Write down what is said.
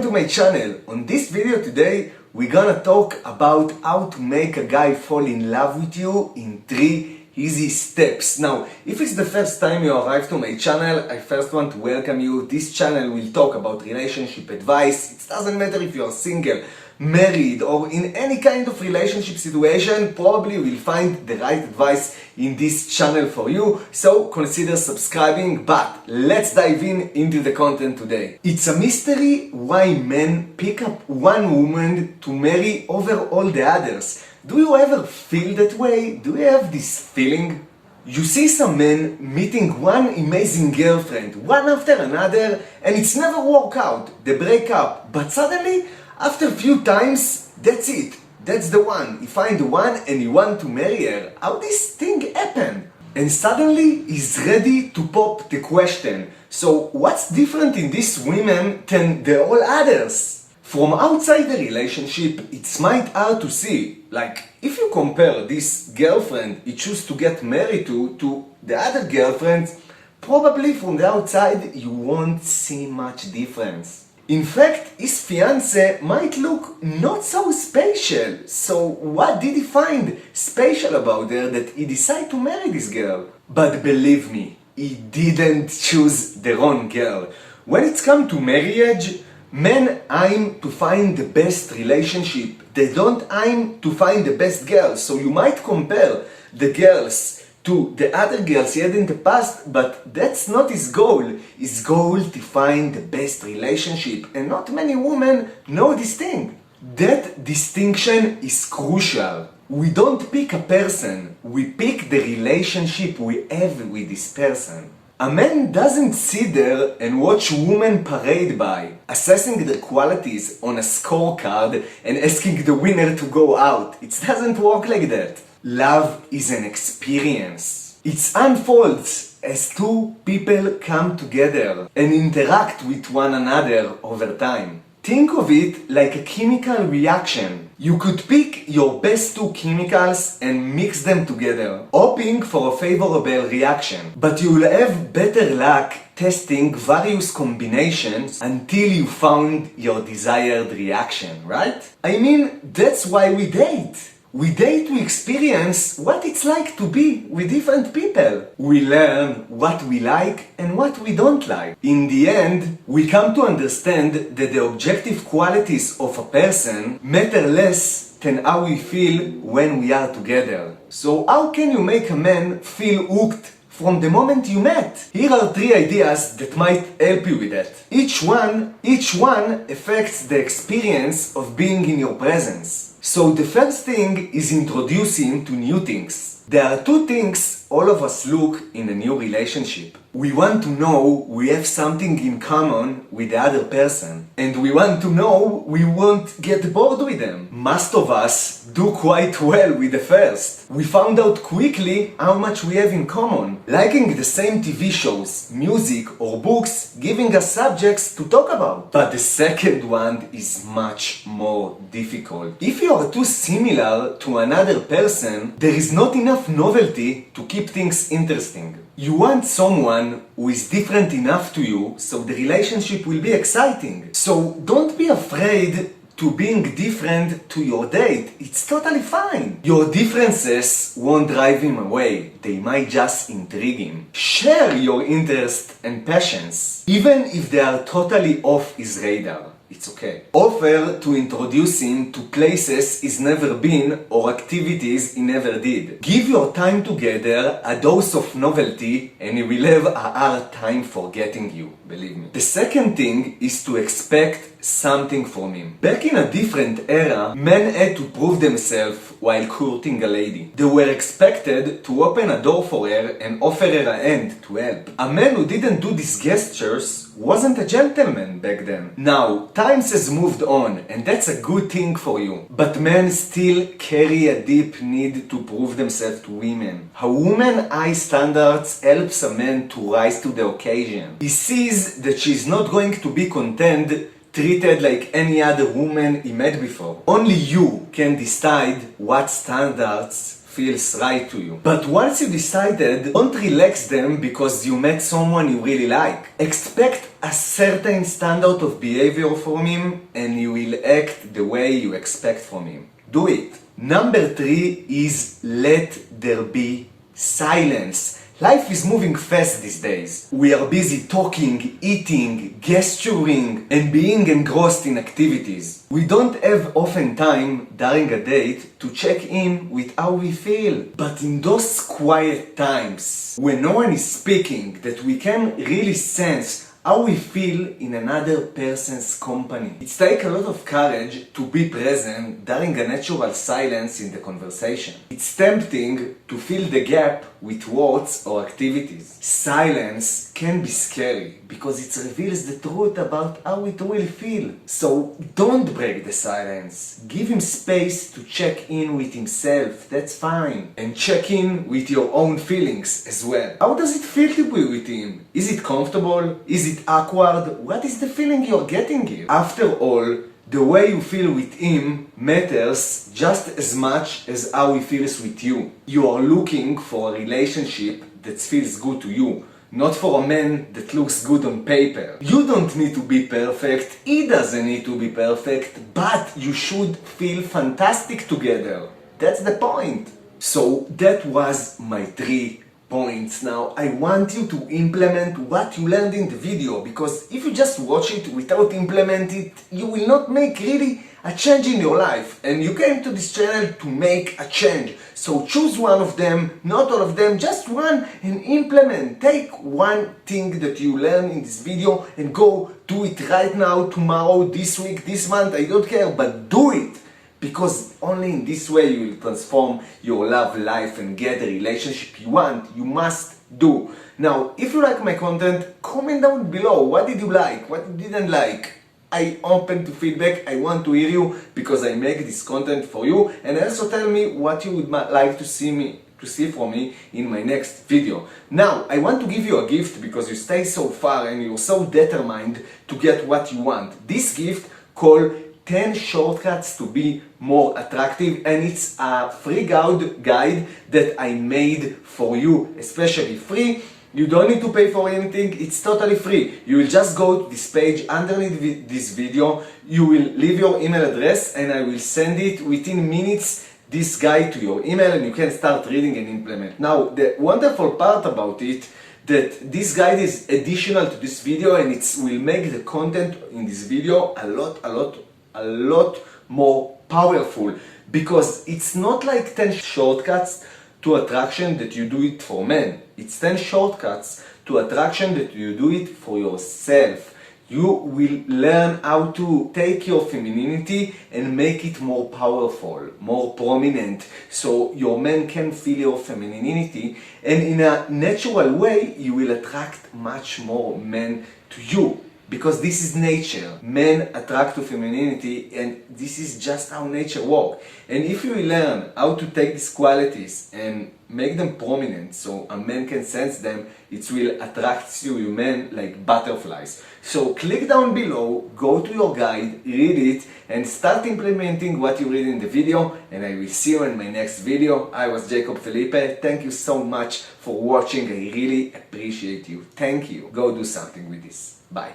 to my channel. On this video today, we're gonna talk about how to make a guy fall in love with you in 3 easy steps. Now, if it's the first time you arrive to my channel, I first want to welcome you. This channel will talk about relationship advice. It doesn't matter if you're single, married, or in any kind of relationship situation, probably you will find the right advice in this channel for you. So consider subscribing, but let's dive into the content today. It's a mystery why men pick up one woman to marry over all the others. Do you ever feel that way? Do you have this feeling? You see some men meeting one amazing girlfriend, one after another, and it's never work out. They break up, but suddenly, after a few times, that's it. That's the one. He find the one and he want to marry her. How this thing happen? And suddenly, he's ready to pop the question. So, what's different in these women than the all others? From outside the relationship, it's might hard to see. Like, if you compare this girlfriend he choose to get married to the other girlfriends, probably from the outside you won't see much difference. In fact, his fiancé might look not so special. So what did he find special about her that he decided to marry this girl? But believe me, he didn't choose the wrong girl. When it's come to marriage, men aim to find the best relationship. They don't aim to find the best girl. So you might compare the girls to the other girls he had in the past, but that's not his goal. His goal to find the best relationship, and not many women know this thing. That distinction is crucial. We don't pick a person, we pick the relationship we have with this person. A man doesn't sit there and watch women parade by, assessing their qualities on a scorecard and asking the winner to go out. It doesn't work like that. Love is an experience. It unfolds as two people come together and interact with one another over time. Think of it like a chemical reaction. You could pick your best two chemicals and mix them together, hoping for a favorable reaction. But you'll have better luck testing various combinations until you found your desired reaction, right? I mean, that's why we date. We date to experience what it's like to be with different people. We learn what we like and what we don't like. In the end, we come to understand that the objective qualities of a person matter less than how we feel when we are together. So how can you make a man feel hooked from the moment you met? Here are 3 ideas that might help you with that. Each one affects the experience of being in your presence. So the first thing is introducing to new things. There are 2 things all of us look in a new relationship. We want to know we have something in common with the other person. And we want to know we won't get bored with them. Most of us do quite well with the first. We found out quickly how much we have in common. Liking the same TV shows, music or books, giving us subjects to talk about. But the second one is much more difficult. If you are too similar to another person, there is not enough novelty to keep things interesting. You want someone who is different enough to you so the relationship will be exciting. So don't be afraid to being different to your date. It's totally fine. Your differences won't drive him away. They might just intrigue him. Share your interests and passions, even if they are totally off his radar. It's okay. Offer to introduce him to places he's never been or activities he never did. Give your time together a dose of novelty and he will have a hard time forgetting you, believe me. The second thing is to expect something from him. Back in a different era, men had to prove themselves while courting a lady. They were expected to open a door for her and offer her a hand to help. A man who didn't do these gestures wasn't a gentleman back then. Now, times has moved on and that's a good thing for you. But men still carry a deep need to prove themselves to women. A woman's high standards helps a man to rise to the occasion. He sees that she's not going to be content treated like any other woman he met before. Only you can decide what standards feels right to you. But once you decided, don't relax them because you met someone you really like. Expect a certain standard of behavior from him and you will act the way you expect from him. Do it. Number 3 is let there be silence. Life is moving fast these days. We are busy talking, eating, gesturing, and being engrossed in activities. We don't have often time during a date to check in with how we feel. But in those quiet times, when no one is speaking, that we can really sense how we feel in another person's company. It takes a lot of courage to be present during a natural silence in the conversation. It's tempting to fill the gap with words or activities. Silence can be scary because it reveals the truth about how we really feel. So don't break the silence. Give him space to check in with himself, that's fine. And check in with your own feelings as well. How does it feel to be with him? Is it comfortable? Is it awkward? What is the feeling you're getting here? After all, the way you feel with him matters just as much as how he feels with you. You are looking for a relationship that feels good to you, not for a man that looks good on paper. You don't need to be perfect, he doesn't need to be perfect, but you should feel fantastic together. That's the point. So that was my 3 points. Now I want you to implement what you learned in the video, because if you just watch it without implementing it, you will not make really a change in your life. And you came to this channel to make a change. So choose one of them, not all of them, just one, and implement. Take one thing that you learned in this video and go do it right now, tomorrow, this week, this month, I don't care, but do it. Because only in this way you will transform your love life and get the relationship you want. You must do. Now, if you like my content, comment down below. What did you like? What you didn't like? I open to feedback. I want to hear you because I make this content for you. And also tell me what you would like to see from me in my next video. Now, I want to give you a gift because you stay so far and you're so determined to get what you want. This gift called 10 shortcuts to be more attractive, and it's a free guide that I made for you, especially free. You don't need to pay for anything, it's totally free. You will just go to this page underneath this video, you will leave your email address and I will send it within minutes, this guide to your email, and you can start reading and implement. Now, the wonderful part about it, that this guide is additional to this video and it will make the content in this video a lot more powerful, because it's not like 10 shortcuts to attraction that you do it for men. It's 10 shortcuts to attraction that you do it for yourself. You will learn how to take your femininity and make it more powerful, more prominent, so your man can feel your femininity, and in a natural way you will attract much more men to you. Because this is nature. Men attract to femininity and this is just how nature works. And if you learn how to take these qualities and make them prominent so a man can sense them, it will attract you men like butterflies. So click down below, go to your guide, read it, and start implementing what you read in the video, and I will see you in my next video. I was Jacob Felipe. Thank you so much for watching. I really appreciate you. Thank you. Go do something with this. Bye.